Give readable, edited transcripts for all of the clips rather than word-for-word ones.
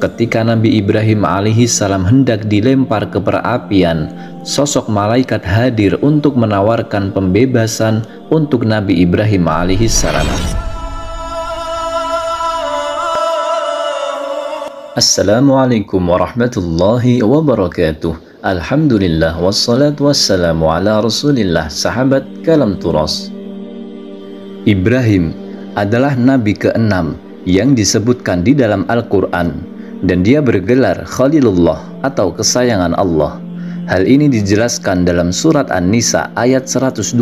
Ketika Nabi Ibrahim alaihissalam hendak dilempar ke perapian, sosok malaikat hadir untuk menawarkan pembebasan untuk Nabi Ibrahim alaihissalam. Assalamualaikum warahmatullahi wabarakatuh. Alhamdulillah wassalatu wassalamu ala rasulillah. Sahabat kalam turas, Ibrahim adalah nabi ke-6 yang disebutkan di dalam Al-Quran, dan dia bergelar Khalilullah atau kesayangan Allah. Hal ini dijelaskan dalam surat An-Nisa ayat 125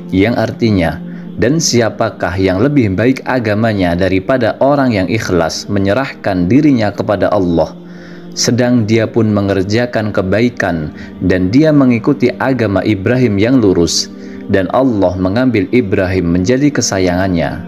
yang artinya, dan siapakah yang lebih baik agamanya daripada orang yang ikhlas menyerahkan dirinya kepada Allah, sedang dia pun mengerjakan kebaikan dan dia mengikuti agama Ibrahim yang lurus, dan Allah mengambil Ibrahim menjadi kesayangannya.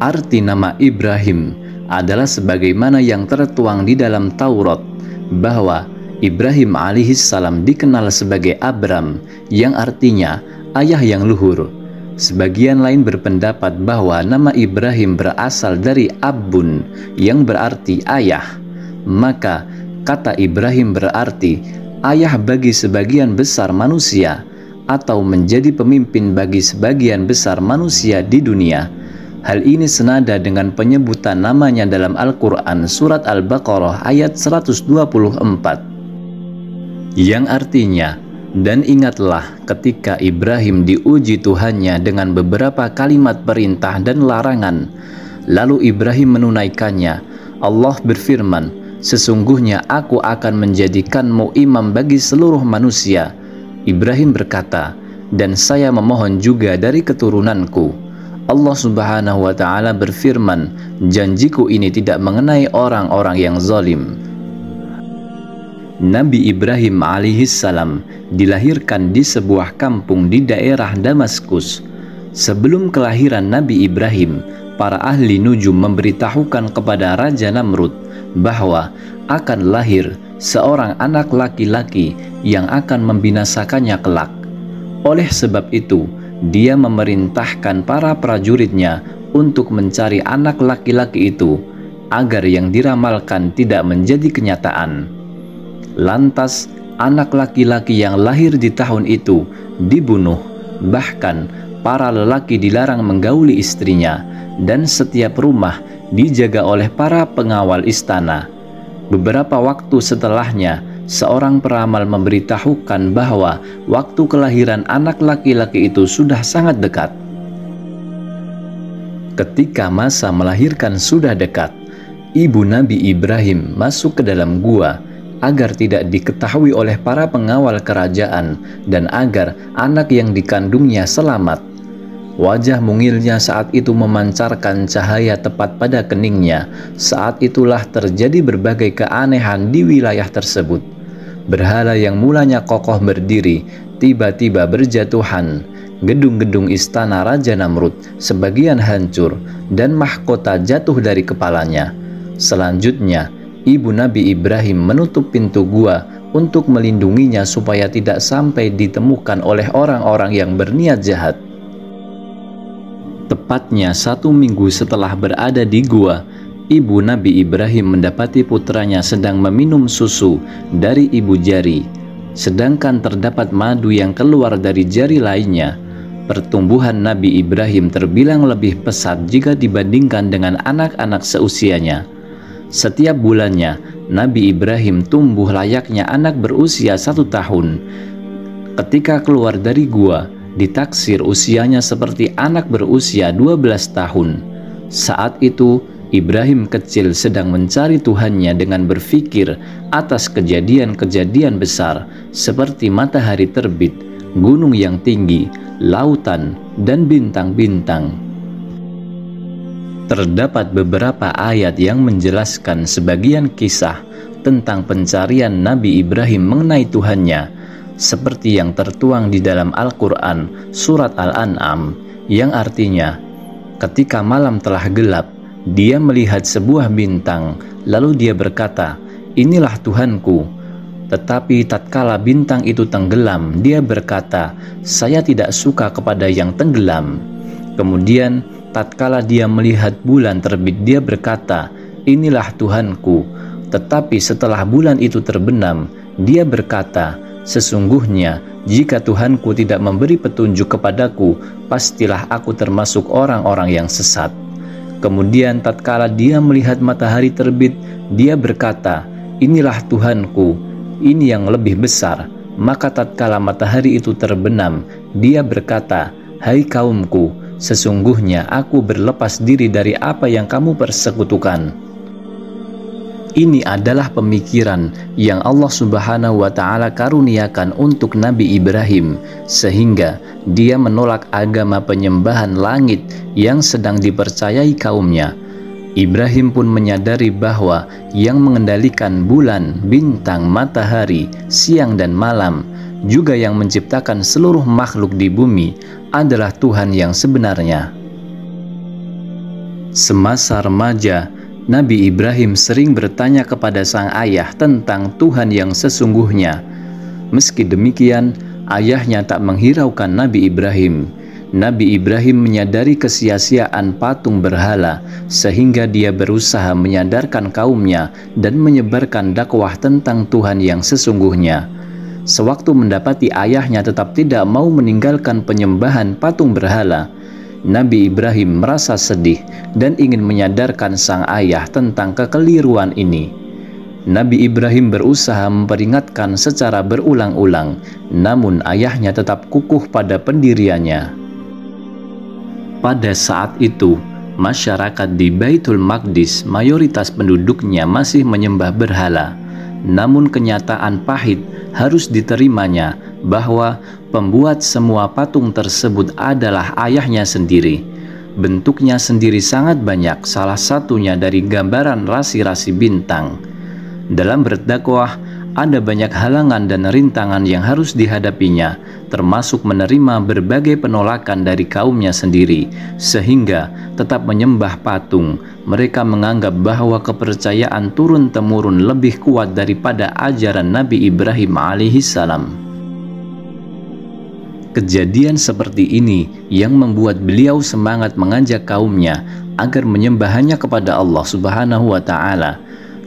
Arti nama Ibrahim adalah sebagaimana yang tertuang di dalam Taurat, bahwa Ibrahim alaihissalam dikenal sebagai Abram, yang artinya ayah yang luhur. Sebagian lain berpendapat bahwa nama Ibrahim berasal dari Abun, yang berarti ayah. Maka kata Ibrahim berarti ayah bagi sebagian besar manusia, atau menjadi pemimpin bagi sebagian besar manusia di dunia. Hal ini senada dengan penyebutan namanya dalam Al-Quran surat Al-Baqarah ayat 124, yang artinya, dan ingatlah ketika Ibrahim diuji Tuhannya dengan beberapa kalimat perintah dan larangan, lalu Ibrahim menunaikannya. Allah berfirman, sesungguhnya aku akan menjadikanmu imam bagi seluruh manusia. Ibrahim berkata, dan saya memohon juga dari keturunanku. Allah subhanahu wa ta'ala berfirman, janjiku ini tidak mengenai orang-orang yang zalim. Nabi Ibrahim alaihissalam dilahirkan di sebuah kampung di daerah Damaskus. Sebelum kelahiran Nabi Ibrahim, para ahli nujum memberitahukan kepada Raja Namrud bahwa akan lahir seorang anak laki-laki yang akan membinasakannya kelak. Oleh sebab itu, dia memerintahkan para prajuritnya untuk mencari anak laki-laki itu agar yang diramalkan tidak menjadi kenyataan. Lantas anak laki-laki yang lahir di tahun itu dibunuh, bahkan para lelaki dilarang menggauli istrinya, dan setiap rumah dijaga oleh para pengawal istana. Beberapa waktu setelahnya, seorang peramal memberitahukan bahwa waktu kelahiran anak laki-laki itu sudah sangat dekat. Ketika masa melahirkan sudah dekat, ibu Nabi Ibrahim masuk ke dalam gua agar tidak diketahui oleh para pengawal kerajaan dan agar anak yang dikandungnya selamat. Wajah mungilnya saat itu memancarkan cahaya tepat pada keningnya. Saat itulah terjadi berbagai keanehan di wilayah tersebut. Berhala yang mulanya kokoh berdiri tiba-tiba berjatuhan. Gedung-gedung istana Raja Namrud sebagian hancur dan mahkota jatuh dari kepalanya. Selanjutnya, ibu Nabi Ibrahim menutup pintu gua untuk melindunginya supaya tidak sampai ditemukan oleh orang-orang yang berniat jahat. Tepatnya 1 minggu setelah berada di gua, ibu Nabi Ibrahim mendapati putranya sedang meminum susu dari ibu jari, sedangkan terdapat madu yang keluar dari jari lainnya. Pertumbuhan Nabi Ibrahim terbilang lebih pesat jika dibandingkan dengan anak-anak seusianya. Setiap bulannya, Nabi Ibrahim tumbuh layaknya anak berusia 1 tahun. Ketika keluar dari gua, ditaksir usianya seperti anak berusia 12 tahun. Saat itu, Ibrahim kecil sedang mencari Tuhannya dengan berfikir atas kejadian-kejadian besar seperti matahari terbit, gunung yang tinggi, lautan, dan bintang-bintang. Terdapat beberapa ayat yang menjelaskan sebagian kisah tentang pencarian Nabi Ibrahim mengenai Tuhannya, seperti yang tertuang di dalam Al-Quran surat Al-An'am, yang artinya, ketika malam telah gelap, dia melihat sebuah bintang, lalu dia berkata, inilah Tuhanku. Tetapi tatkala bintang itu tenggelam, dia berkata, saya tidak suka kepada yang tenggelam. Kemudian tatkala dia melihat bulan terbit, dia berkata, inilah Tuhanku. Tetapi setelah bulan itu terbenam, dia berkata, sesungguhnya jika Tuhanku tidak memberi petunjuk kepadaku, pastilah aku termasuk orang-orang yang sesat. Kemudian tatkala dia melihat matahari terbit, dia berkata, inilah Tuhanku, ini yang lebih besar. Maka tatkala matahari itu terbenam, dia berkata, hai kaumku, sesungguhnya aku berlepas diri dari apa yang kamu persekutukan. Ini adalah pemikiran yang Allah Subhanahu wa Ta'ala karuniakan untuk Nabi Ibrahim, sehingga dia menolak agama penyembahan langit yang sedang dipercayai kaumnya. Ibrahim pun menyadari bahwa yang mengendalikan bulan, bintang, matahari, siang dan malam, juga yang menciptakan seluruh makhluk di bumi adalah Tuhan yang sebenarnya. Semasa remaja, Nabi Ibrahim sering bertanya kepada sang ayah tentang Tuhan yang sesungguhnya. Meski demikian, ayahnya tak menghiraukan Nabi Ibrahim. Nabi Ibrahim menyadari kesia-siaan patung berhala, sehingga dia berusaha menyadarkan kaumnya dan menyebarkan dakwah tentang Tuhan yang sesungguhnya. Sewaktu mendapati ayahnya tetap tidak mau meninggalkan penyembahan patung berhala, Nabi Ibrahim merasa sedih dan ingin menyadarkan sang ayah tentang kekeliruan ini. Nabi Ibrahim berusaha memperingatkan secara berulang-ulang, namun ayahnya tetap kukuh pada pendiriannya. Pada saat itu, masyarakat di Baitul Maqdis mayoritas penduduknya masih menyembah berhala. Namun kenyataan pahit harus diterimanya bahwa pembuat semua patung tersebut adalah ayahnya sendiri. Bentuknya sendiri sangat banyak, salah satunya dari gambaran rasi-rasi bintang. Dalam berdakwah, ada banyak halangan dan rintangan yang harus dihadapinya, termasuk menerima berbagai penolakan dari kaumnya sendiri, sehingga tetap menyembah patung. Mereka menganggap bahwa kepercayaan turun-temurun lebih kuat daripada ajaran Nabi Ibrahim alaihissalam. Kejadian seperti ini yang membuat beliau semangat mengajak kaumnya agar menyembah hanya kepada Allah Subhanahu wa Ta'ala.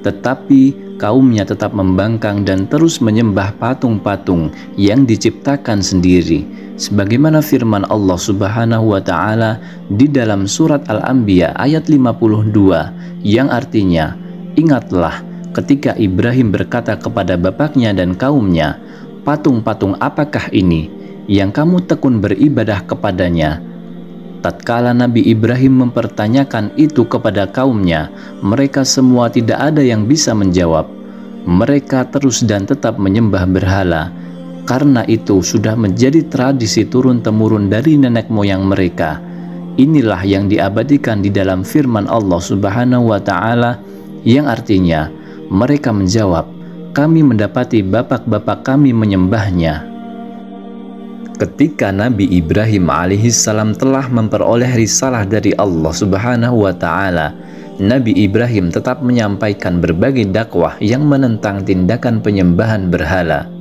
Tetapi kaumnya tetap membangkang dan terus menyembah patung-patung yang diciptakan sendiri, sebagaimana firman Allah Subhanahu wa Ta'ala di dalam surat Al-Anbiya ayat 52 yang artinya, ingatlah ketika Ibrahim berkata kepada bapaknya dan kaumnya, patung-patung apakah ini yang kamu tekun beribadah kepadanya? Tatkala Nabi Ibrahim mempertanyakan itu kepada kaumnya, mereka semua tidak ada yang bisa menjawab. Mereka terus dan tetap menyembah berhala. Karena itu sudah menjadi tradisi turun-temurun dari nenek moyang mereka. Inilah yang diabadikan di dalam firman Allah Subhanahu wa Ta'ala yang artinya, mereka menjawab, kami mendapati bapak-bapak kami menyembahnya. Ketika Nabi Ibrahim alaihissalam telah memperoleh risalah dari Allah Subhanahu wa Ta'ala, Nabi Ibrahim tetap menyampaikan berbagai dakwah yang menentang tindakan penyembahan berhala.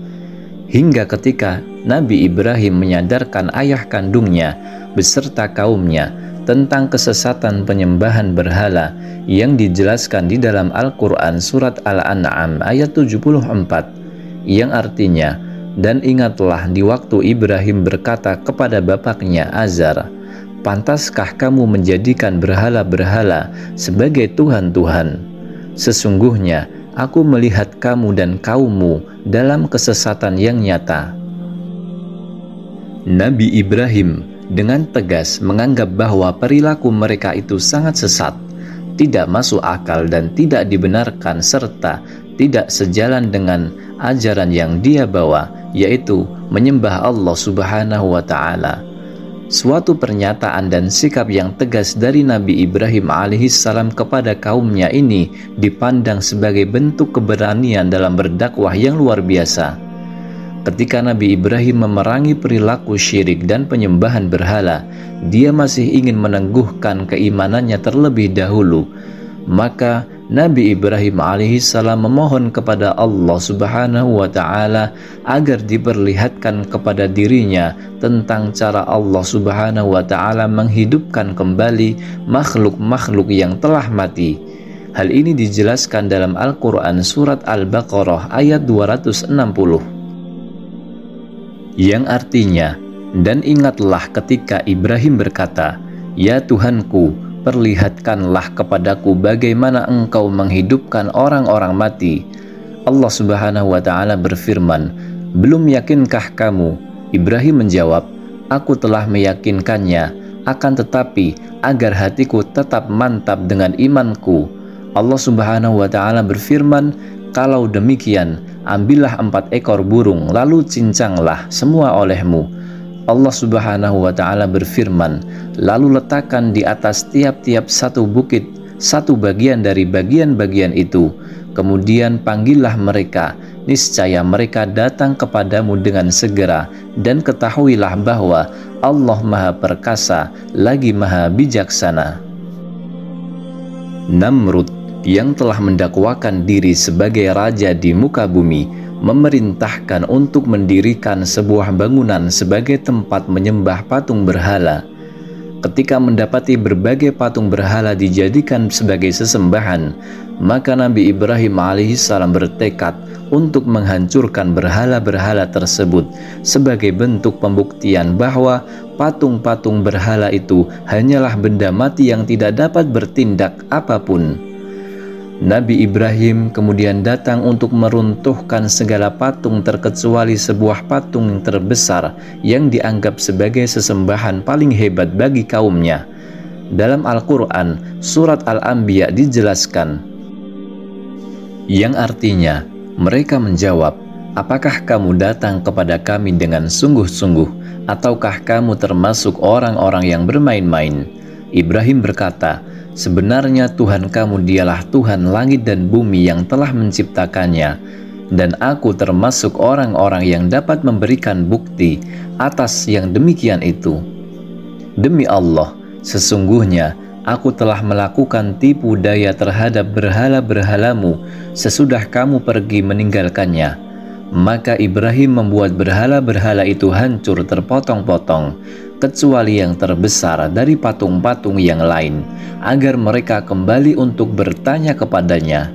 Hingga ketika Nabi Ibrahim menyadarkan ayah kandungnya beserta kaumnya tentang kesesatan penyembahan berhala yang dijelaskan di dalam Al-Quran surat Al-An'am ayat 74, yang artinya, dan ingatlah di waktu Ibrahim berkata kepada bapaknya Azar, pantaskah kamu menjadikan berhala-berhala sebagai Tuhan-Tuhan? Sesungguhnya aku melihat kamu dan kaummu dalam kesesatan yang nyata. Nabi Ibrahim dengan tegas menganggap bahwa perilaku mereka itu sangat sesat, tidak masuk akal dan tidak dibenarkan, serta tidak sejalan dengan ajaran yang dia bawa, yaitu menyembah Allah Subhanahu wa Ta'ala. Suatu pernyataan dan sikap yang tegas dari Nabi Ibrahim alaihissalam kepada kaumnya ini dipandang sebagai bentuk keberanian dalam berdakwah yang luar biasa. Ketika Nabi Ibrahim memerangi perilaku syirik dan penyembahan berhala, dia masih ingin meneguhkan keimanannya terlebih dahulu. Maka Nabi Ibrahim alaihissalam memohon kepada Allah Subhanahu wa Ta'ala agar diperlihatkan kepada dirinya tentang cara Allah Subhanahu wa Ta'ala menghidupkan kembali makhluk-makhluk yang telah mati. Hal ini dijelaskan dalam Al-Quran surat Al-Baqarah ayat 260, yang artinya, dan ingatlah ketika Ibrahim berkata, "Ya Tuhanku, perlihatkanlah kepadaku bagaimana Engkau menghidupkan orang-orang mati." Allah Subhanahu wa Ta'ala berfirman, "Belum yakinkah kamu?" Ibrahim menjawab, "Aku telah meyakinkannya, akan tetapi agar hatiku tetap mantap dengan imanku." Allah Subhanahu wa Ta'ala berfirman, "Kalau demikian, ambillah 4 ekor burung, lalu cincanglah semua olehmu." Allah Subhanahu wa Ta'ala berfirman, "Lalu letakkan di atas tiap-tiap satu bukit satu bagian dari bagian-bagian itu. Kemudian panggillah mereka, niscaya mereka datang kepadamu dengan segera, dan ketahuilah bahwa Allah Maha Perkasa lagi Maha Bijaksana." Namrud yang telah mendakwakan diri sebagai raja di muka bumi memerintahkan untuk mendirikan sebuah bangunan sebagai tempat menyembah patung berhala. Ketika mendapati berbagai patung berhala dijadikan sebagai sesembahan, maka Nabi Ibrahim alaihissalam bertekad untuk menghancurkan berhala-berhala tersebut sebagai bentuk pembuktian bahwa patung-patung berhala itu hanyalah benda mati yang tidak dapat bertindak apapun. Nabi Ibrahim kemudian datang untuk meruntuhkan segala patung terkecuali sebuah patung terbesar yang dianggap sebagai sesembahan paling hebat bagi kaumnya. Dalam Al-Quran, surat Al-Anbiya dijelaskan, yang artinya, mereka menjawab, "Apakah kamu datang kepada kami dengan sungguh-sungguh, ataukah kamu termasuk orang-orang yang bermain-main?" Ibrahim berkata, "Sebenarnya Tuhan kamu dialah Tuhan langit dan bumi yang telah menciptakannya, dan aku termasuk orang-orang yang dapat memberikan bukti atas yang demikian itu. Demi Allah, sesungguhnya aku telah melakukan tipu daya terhadap berhala-berhalamu sesudah kamu pergi meninggalkannya." Maka Ibrahim membuat berhala-berhala itu hancur terpotong-potong, kecuali yang terbesar dari patung-patung yang lain, agar mereka kembali untuk bertanya kepadanya.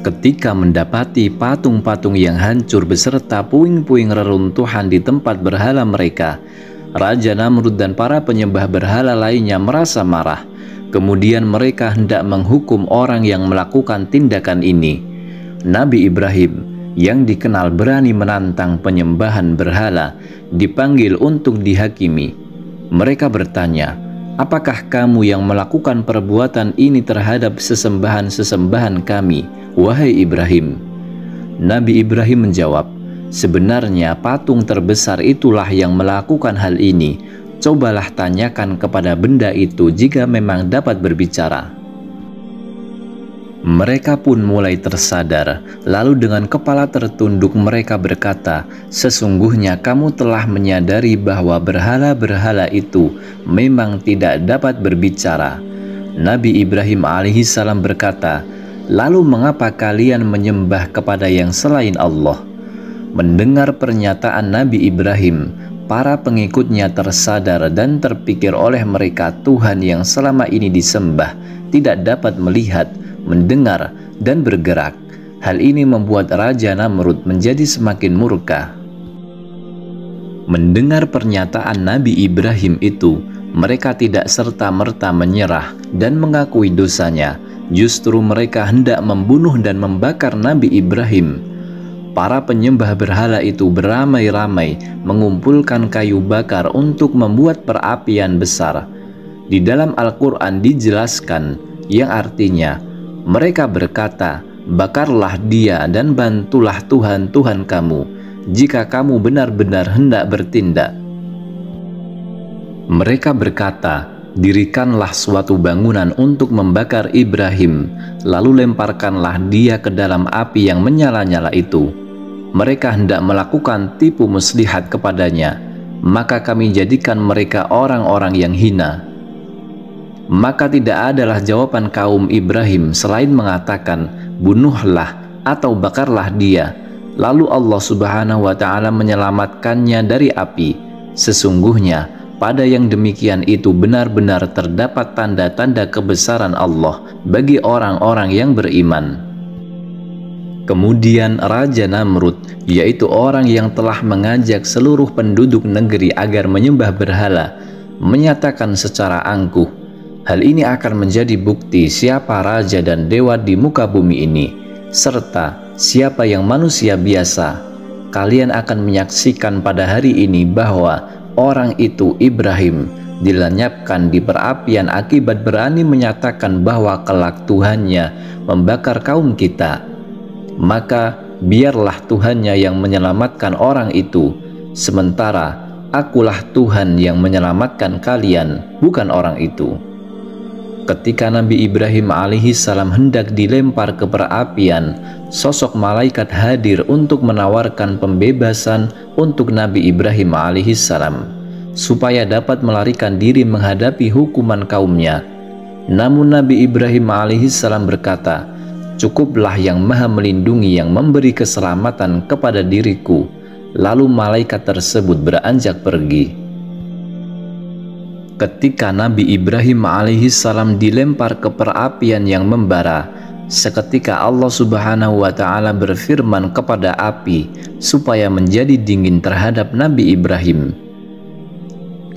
Ketika mendapati patung-patung yang hancur beserta puing-puing reruntuhan di tempat berhala mereka, Raja Namrud dan para penyembah berhala lainnya merasa marah. Kemudian mereka hendak menghukum orang yang melakukan tindakan ini. Nabi Ibrahim yang dikenal berani menantang penyembahan berhala dipanggil untuk dihakimi. Mereka bertanya, "Apakah kamu yang melakukan perbuatan ini terhadap sesembahan-sesembahan kami, wahai Ibrahim?" Nabi Ibrahim menjawab, "Sebenarnya patung terbesar itulah yang melakukan hal ini. Cobalah tanyakan kepada benda itu jika memang dapat berbicara." Mereka pun mulai tersadar, lalu dengan kepala tertunduk mereka berkata, "Sesungguhnya kamu telah menyadari bahwa berhala-berhala itu memang tidak dapat berbicara." Nabi Ibrahim alaihissalam berkata, "Lalu mengapa kalian menyembah kepada yang selain Allah?" Mendengar pernyataan Nabi Ibrahim, para pengikutnya tersadar dan terpikir oleh mereka Tuhan yang selama ini disembah tidak dapat melihat, mendengar, dan bergerak. Hal ini membuat Raja Namrud menjadi semakin murka. Mendengar pernyataan Nabi Ibrahim itu, mereka tidak serta-merta menyerah dan mengakui dosanya. Justru mereka hendak membunuh dan membakar Nabi Ibrahim. Para penyembah berhala itu beramai-ramai mengumpulkan kayu bakar untuk membuat perapian besar. Di dalam Al-Quran dijelaskan, yang artinya, mereka berkata, "Bakarlah dia dan bantulah Tuhan-Tuhan kamu, jika kamu benar-benar hendak bertindak." Mereka berkata, "Dirikanlah suatu bangunan untuk membakar Ibrahim, lalu lemparkanlah dia ke dalam api yang menyala-nyala itu." Mereka hendak melakukan tipu muslihat kepadanya, maka kami jadikan mereka orang-orang yang hina. Maka tidak adalah jawaban kaum Ibrahim selain mengatakan, "Bunuhlah atau bakarlah dia." Lalu Allah Subhanahu wa Ta'ala menyelamatkannya dari api. Sesungguhnya pada yang demikian itu benar-benar terdapat tanda-tanda kebesaran Allah bagi orang-orang yang beriman. Kemudian Raja Namrud, yaitu orang yang telah mengajak seluruh penduduk negeri agar menyembah berhala, menyatakan secara angkuh, hal ini akan menjadi bukti siapa raja dan dewa di muka bumi ini, serta siapa yang manusia biasa. Kalian akan menyaksikan pada hari ini bahwa orang itu Ibrahim dilenyapkan di perapian akibat berani menyatakan bahwa kelak Tuhannya membakar kaum kita. Maka biarlah Tuhannya yang menyelamatkan orang itu, sementara akulah Tuhan yang menyelamatkan kalian, bukan orang itu. Ketika Nabi Ibrahim alaihissalam hendak dilempar ke perapian, sosok malaikat hadir untuk menawarkan pembebasan untuk Nabi Ibrahim alaihissalam, supaya dapat melarikan diri menghadapi hukuman kaumnya. Namun Nabi Ibrahim alaihissalam berkata, "Cukuplah yang Maha Melindungi yang memberi keselamatan kepada diriku." Lalu malaikat tersebut beranjak pergi. Ketika Nabi Ibrahim alaihissalam dilempar ke perapian yang membara, seketika Allah Subhanahu wa Ta'ala berfirman kepada api supaya menjadi dingin terhadap Nabi Ibrahim,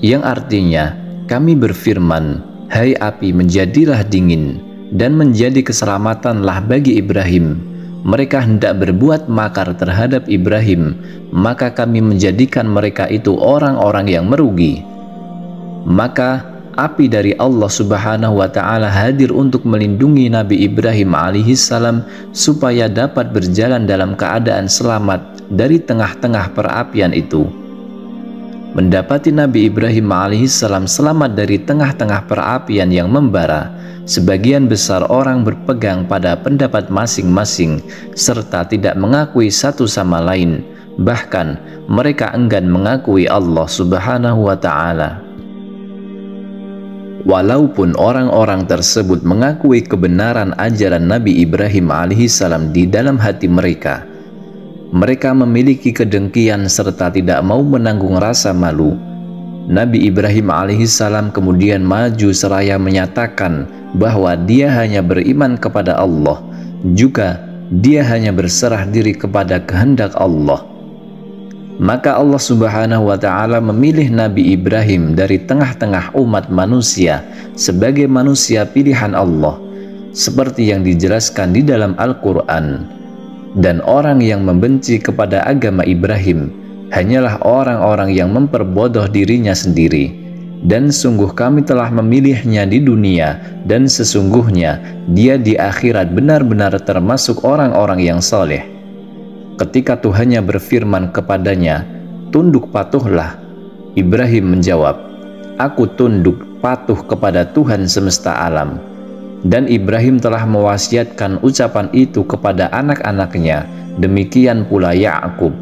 yang artinya, kami berfirman, "Hai api, menjadilah dingin dan menjadi keselamatanlah bagi Ibrahim." Mereka hendak berbuat makar terhadap Ibrahim, maka kami menjadikan mereka itu orang-orang yang merugi. Maka api dari Allah Subhanahu wa Ta'ala hadir untuk melindungi Nabi Ibrahim alaihissalam supaya dapat berjalan dalam keadaan selamat dari tengah-tengah perapian itu. Mendapati Nabi Ibrahim alaihissalam selamat dari tengah-tengah perapian yang membara, sebagian besar orang berpegang pada pendapat masing-masing serta tidak mengakui satu sama lain. Bahkan mereka enggan mengakui Allah Subhanahu wa Ta'ala. Walaupun orang-orang tersebut mengakui kebenaran ajaran Nabi Ibrahim alaihissalam di dalam hati mereka, mereka memiliki kedengkian serta tidak mau menanggung rasa malu. Nabi Ibrahim alaihissalam kemudian maju seraya menyatakan bahwa dia hanya beriman kepada Allah, juga dia hanya berserah diri kepada kehendak Allah. Maka Allah Subhanahu wa Ta'ala memilih Nabi Ibrahim dari tengah-tengah umat manusia sebagai manusia pilihan Allah, seperti yang dijelaskan di dalam Al-Quran. Dan orang yang membenci kepada agama Ibrahim hanyalah orang-orang yang memperbodoh dirinya sendiri. Dan sungguh kami telah memilihnya di dunia, dan sesungguhnya dia di akhirat benar-benar termasuk orang-orang yang soleh. Ketika Tuhannya berfirman kepadanya, "Tunduk patuhlah," Ibrahim menjawab, "Aku tunduk patuh kepada Tuhan semesta alam." Dan Ibrahim telah mewasiatkan ucapan itu kepada anak-anaknya, demikian pula Ya'qub.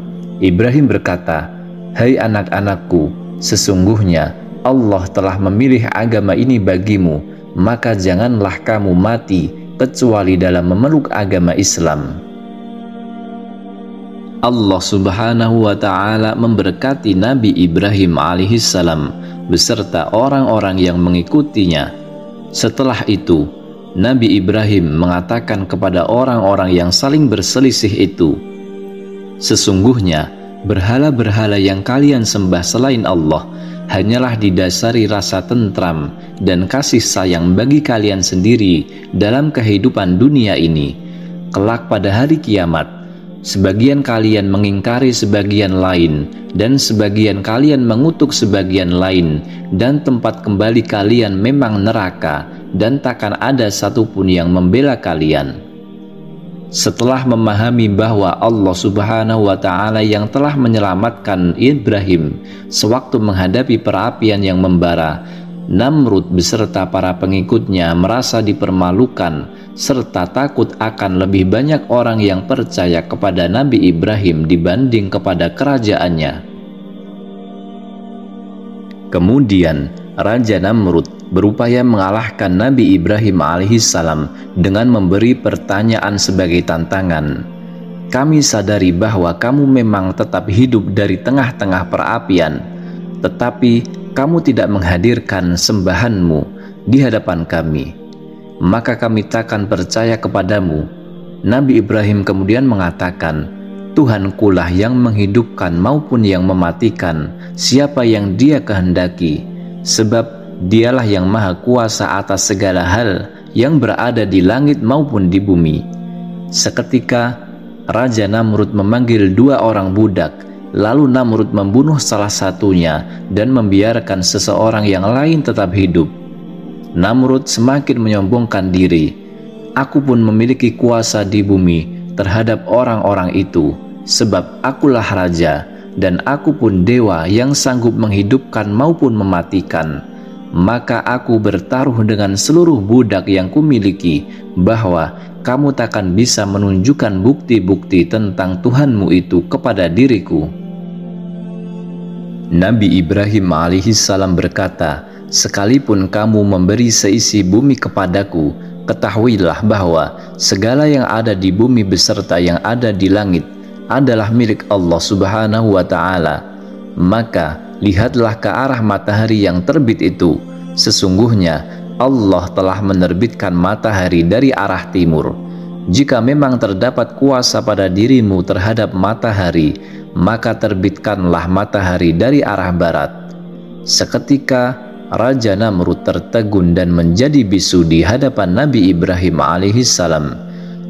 Ibrahim berkata, "Hai anak-anakku, sesungguhnya Allah telah memilih agama ini bagimu, maka janganlah kamu mati kecuali dalam memeluk agama Islam." Allah Subhanahu wa Ta'ala memberkati Nabi Ibrahim alaihissalam beserta orang-orang yang mengikutinya. Setelah itu, Nabi Ibrahim mengatakan kepada orang-orang yang saling berselisih itu, "Sesungguhnya berhala-berhala yang kalian sembah selain Allah hanyalah didasari rasa tentram dan kasih sayang bagi kalian sendiri dalam kehidupan dunia ini. Kelak pada hari kiamat, sebagian kalian mengingkari sebagian lain, dan sebagian kalian mengutuk sebagian lain, dan tempat kembali kalian memang neraka, dan takkan ada satupun yang membela kalian." Setelah memahami bahwa Allah Subhanahu wa Ta'ala yang telah menyelamatkan Ibrahim sewaktu menghadapi perapian yang membara, Namrud beserta para pengikutnya merasa dipermalukan serta takut akan lebih banyak orang yang percaya kepada Nabi Ibrahim dibanding kepada kerajaannya. Kemudian Raja Namrud berupaya mengalahkan Nabi Ibrahim alaihissalam dengan memberi pertanyaan sebagai tantangan. "Kami sadari bahwa kamu memang tetap hidup dari tengah-tengah perapian. tetapi kamu tidak menghadirkan sembahanmu di hadapan kami, maka kami takkan percaya kepadamu." Nabi Ibrahim kemudian mengatakan, "Tuhankulah yang menghidupkan maupun yang mematikan siapa yang Dia kehendaki, sebab Dialah yang maha kuasa atas segala hal yang berada di langit maupun di bumi." Seketika Raja Namrud memanggil 2 orang budak, lalu Namrud membunuh salah satunya dan membiarkan seseorang yang lain tetap hidup. Namrud semakin menyombongkan diri, "Aku pun memiliki kuasa di bumi terhadap orang-orang itu, sebab akulah raja, dan aku pun dewa yang sanggup menghidupkan maupun mematikan. Maka aku bertaruh dengan seluruh budak yang kumiliki bahwa kamu takkan bisa menunjukkan bukti-bukti tentang Tuhanmu itu kepada diriku." Nabi Ibrahim alaihissalam berkata, "Sekalipun kamu memberi seisi bumi kepadaku, ketahuilah bahwa segala yang ada di bumi beserta yang ada di langit adalah milik Allah Subhanahu wa Ta'ala. Maka lihatlah ke arah matahari yang terbit itu. Sesungguhnya Allah telah menerbitkan matahari dari arah timur. Jika memang terdapat kuasa pada dirimu terhadap matahari, maka terbitkanlah matahari dari arah barat." Seketika Raja Namrud tertegun dan menjadi bisu di hadapan Nabi Ibrahim alaihissalam.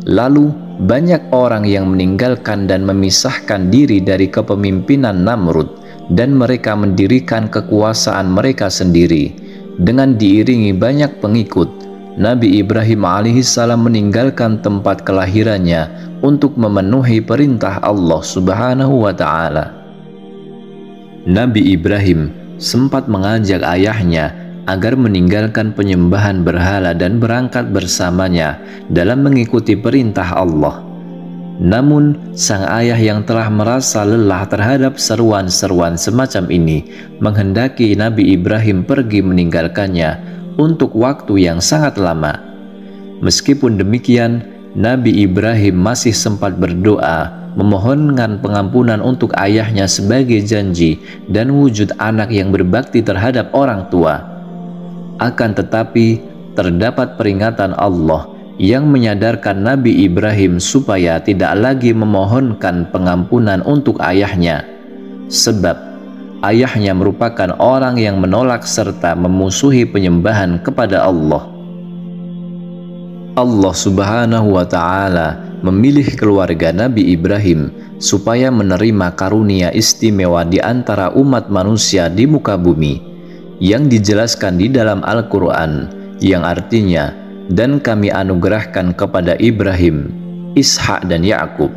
Lalu banyak orang yang meninggalkan dan memisahkan diri dari kepemimpinan Namrud, dan mereka mendirikan kekuasaan mereka sendiri. Dengan diiringi banyak pengikut, Nabi Ibrahim alaihissalam meninggalkan tempat kelahirannya untuk memenuhi perintah Allah Subhanahu wa Ta'ala. Nabi Ibrahim sempat mengajak ayahnya agar meninggalkan penyembahan berhala dan berangkat bersamanya dalam mengikuti perintah Allah. Namun sang ayah yang telah merasa lelah terhadap seruan-seruan semacam ini menghendaki Nabi Ibrahim pergi meninggalkannya untuk waktu yang sangat lama. Meskipun demikian, Nabi Ibrahim masih sempat berdoa memohonkan pengampunan untuk ayahnya sebagai janji dan wujud anak yang berbakti terhadap orang tua. Akan tetapi terdapat peringatan Allah yang menyadarkan Nabi Ibrahim supaya tidak lagi memohonkan pengampunan untuk ayahnya, sebab ayahnya merupakan orang yang menolak serta memusuhi penyembahan kepada Allah. Allah Subhanahu wa Ta'ala memilih keluarga Nabi Ibrahim supaya menerima karunia istimewa di antara umat manusia di muka bumi, yang dijelaskan di dalam Al-Quran, yang artinya, "Dan kami anugerahkan kepada Ibrahim, Ishak dan Yakub,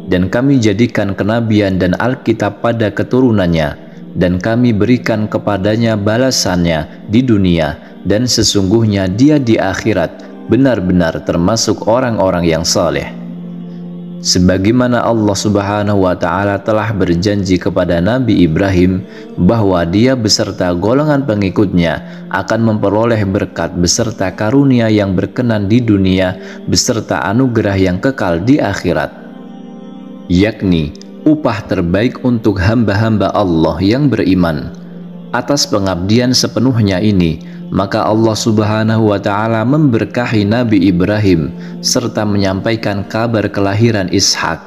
dan kami jadikan kenabian dan Alkitab pada keturunannya, dan kami berikan kepadanya balasannya di dunia, dan sesungguhnya dia di akhirat benar-benar termasuk orang-orang yang saleh." Sebagaimana Allah Subhanahu wa Ta'ala telah berjanji kepada Nabi Ibrahim bahwa dia beserta golongan pengikutnya akan memperoleh berkat beserta karunia yang berkenan di dunia beserta anugerah yang kekal di akhirat, yakni upah terbaik untuk hamba-hamba Allah yang beriman. Atas pengabdian sepenuhnya ini, maka Allah Subhanahu wa Ta'ala memberkahi Nabi Ibrahim serta menyampaikan kabar kelahiran Ishak.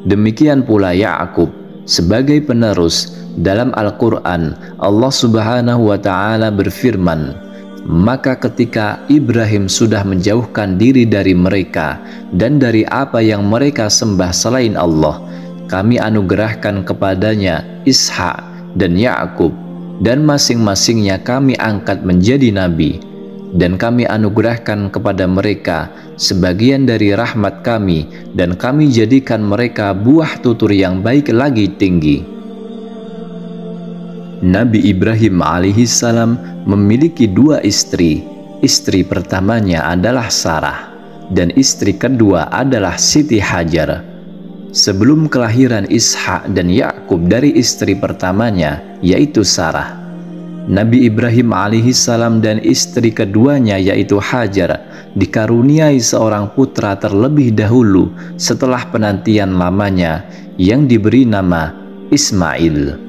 Demikian pula Yakub sebagai penerus. Dalam Al-Quran, Allah Subhanahu wa Ta'ala berfirman, "Maka ketika Ibrahim sudah menjauhkan diri dari mereka dan dari apa yang mereka sembah selain Allah, kami anugerahkan kepadanya Ishak dan Yakub, dan masing-masingnya kami angkat menjadi nabi, dan kami anugerahkan kepada mereka sebagian dari rahmat kami, dan kami jadikan mereka buah tutur yang baik lagi tinggi." Nabi Ibrahim alaihissalam memiliki 2 istri. Istri pertamanya adalah Sarah, dan istri kedua adalah Siti Hajar. Sebelum kelahiran Ishak dan Yakub dari istri pertamanya, yaitu Sarah, Nabi Ibrahim alaihissalam dan istri keduanya, yaitu Hajar, dikaruniai seorang putra terlebih dahulu setelah penantian lamanya, yang diberi nama Ismail.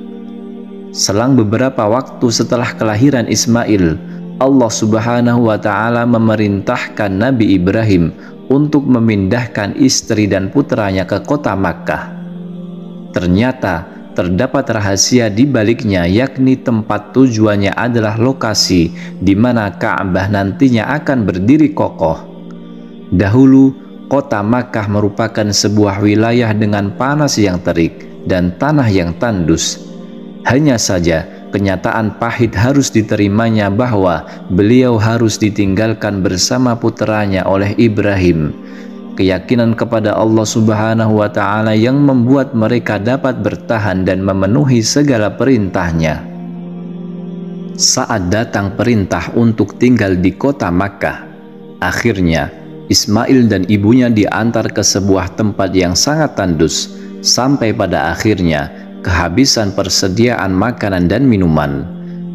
Selang beberapa waktu setelah kelahiran Ismail, Allah Subhanahu wa Ta'ala memerintahkan Nabi Ibrahim untuk memindahkan istri dan putranya ke kota Makkah. Ternyata terdapat rahasia di baliknya, yakni tempat tujuannya adalah lokasi di mana Ka'bah nantinya akan berdiri kokoh. Dahulu, kota Makkah merupakan sebuah wilayah dengan panas yang terik dan tanah yang tandus. Hanya saja, kenyataan pahit harus diterimanya bahwa beliau harus ditinggalkan bersama putranya oleh Ibrahim. Keyakinan kepada Allah Subhanahu wa Ta'ala yang membuat mereka dapat bertahan dan memenuhi segala perintahnya. Saat datang perintah untuk tinggal di kota Makkah, akhirnya Ismail dan ibunya diantar ke sebuah tempat yang sangat tandus, sampai pada akhirnya kehabisan persediaan makanan dan minuman.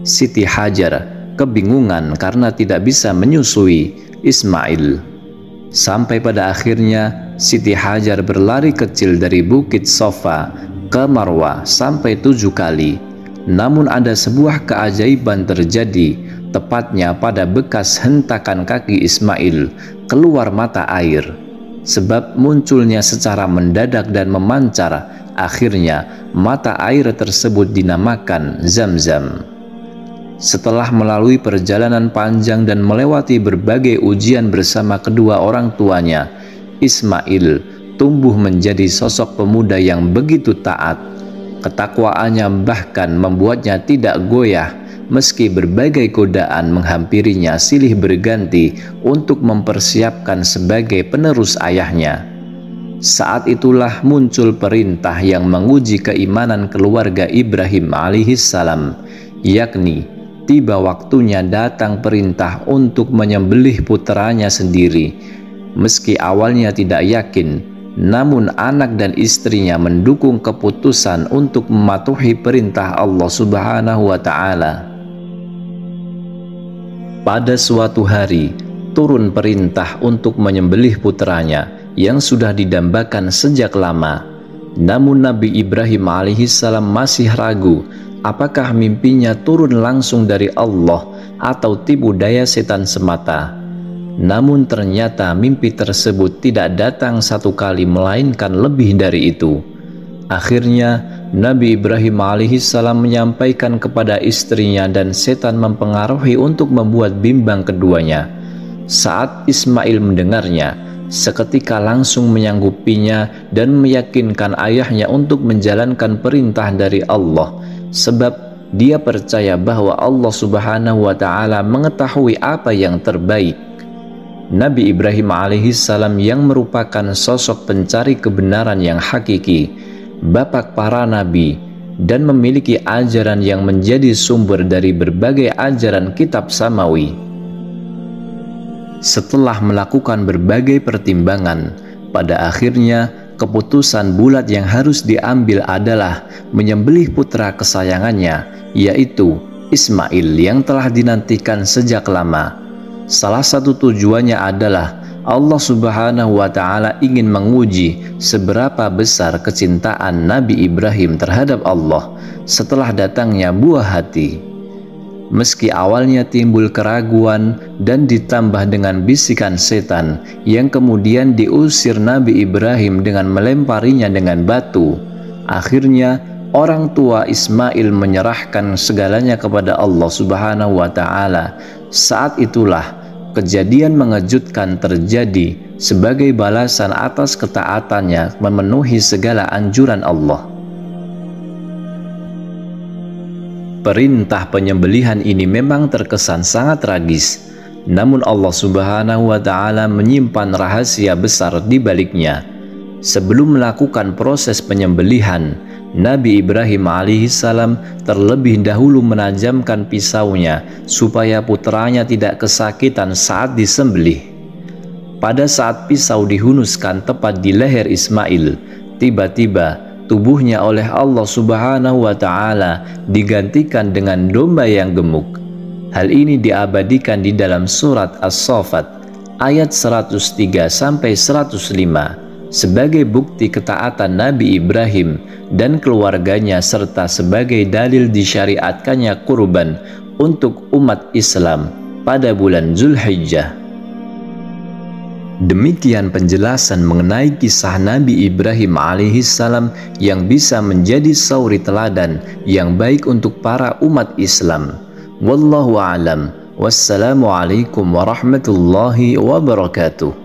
Siti Hajar kebingungan karena tidak bisa menyusui Ismail. Sampai pada akhirnya Siti Hajar berlari kecil dari Bukit Sofa ke Marwah sampai 7 kali. Namun ada sebuah keajaiban terjadi, tepatnya pada bekas hentakan kaki Ismail keluar mata air. Sebab munculnya secara mendadak dan memancar, akhirnya mata air tersebut dinamakan Zam-Zam. Setelah melalui perjalanan panjang dan melewati berbagai ujian bersama kedua orang tuanya, Ismail tumbuh menjadi sosok pemuda yang begitu taat. Ketakwaannya bahkan membuatnya tidak goyah meski berbagai godaan menghampirinya silih berganti untuk mempersiapkan sebagai penerus ayahnya. Saat itulah muncul perintah yang menguji keimanan keluarga Ibrahim alaihissalam, yakni tiba waktunya datang perintah untuk menyembelih putranya sendiri. Meski awalnya tidak yakin, namun anak dan istrinya mendukung keputusan untuk mematuhi perintah Allah Subhanahu wa Ta'ala. Pada suatu hari, turun perintah untuk menyembelih putranya yang sudah didambakan sejak lama. Namun Nabi Ibrahim alaihissalam masih ragu apakah mimpinya turun langsung dari Allah atau tipu daya setan semata. Namun ternyata mimpi tersebut tidak datang satu kali melainkan lebih dari itu. Akhirnya Nabi Ibrahim alaihissalam menyampaikan kepada istrinya dan setan mempengaruhi untuk membuat bimbang keduanya. Saat Ismail mendengarnya, seketika langsung menyanggupinya dan meyakinkan ayahnya untuk menjalankan perintah dari Allah, sebab dia percaya bahwa Allah Subhanahu wa Ta'ala mengetahui apa yang terbaik. Nabi Ibrahim alaihissalam yang merupakan sosok pencari kebenaran yang hakiki, bapak para nabi, dan memiliki ajaran yang menjadi sumber dari berbagai ajaran kitab samawi. Setelah melakukan berbagai pertimbangan, pada akhirnya keputusan bulat yang harus diambil adalah menyembelih putra kesayangannya, yaitu Ismail yang telah dinantikan sejak lama. Salah satu tujuannya adalah Allah Subhanahu wa Ta'ala ingin menguji seberapa besar kecintaan Nabi Ibrahim terhadap Allah setelah datangnya buah hati. Meski awalnya timbul keraguan dan ditambah dengan bisikan setan yang kemudian diusir Nabi Ibrahim dengan melemparinya dengan batu, akhirnya orang tua Ismail menyerahkan segalanya kepada Allah Subhanahu wa Ta'ala. Saat itulah kejadian mengejutkan terjadi sebagai balasan atas ketaatannya memenuhi segala anjuran Allah. Perintah penyembelihan ini memang terkesan sangat tragis, namun Allah Subhanahu wa Ta'ala menyimpan rahasia besar di baliknya. Sebelum melakukan proses penyembelihan, Nabi Ibrahim alaihissalam terlebih dahulu menajamkan pisaunya supaya putranya tidak kesakitan saat disembelih. Pada saat pisau dihunuskan tepat di leher Ismail, tiba-tiba tubuhnya oleh Allah Subhanahu wa Ta'ala digantikan dengan domba yang gemuk. Hal ini diabadikan di dalam surat As-Saffat ayat 103-105. sebagai bukti ketaatan Nabi Ibrahim dan keluarganya serta sebagai dalil disyariatkannya kurban untuk umat Islam pada bulan Zulhijjah. Demikian penjelasan mengenai kisah Nabi Ibrahim alaihissalam yang bisa menjadi suri teladan yang baik untuk para umat Islam. Wallahu a'lam. Wassalamualaikum warahmatullahi wabarakatuh.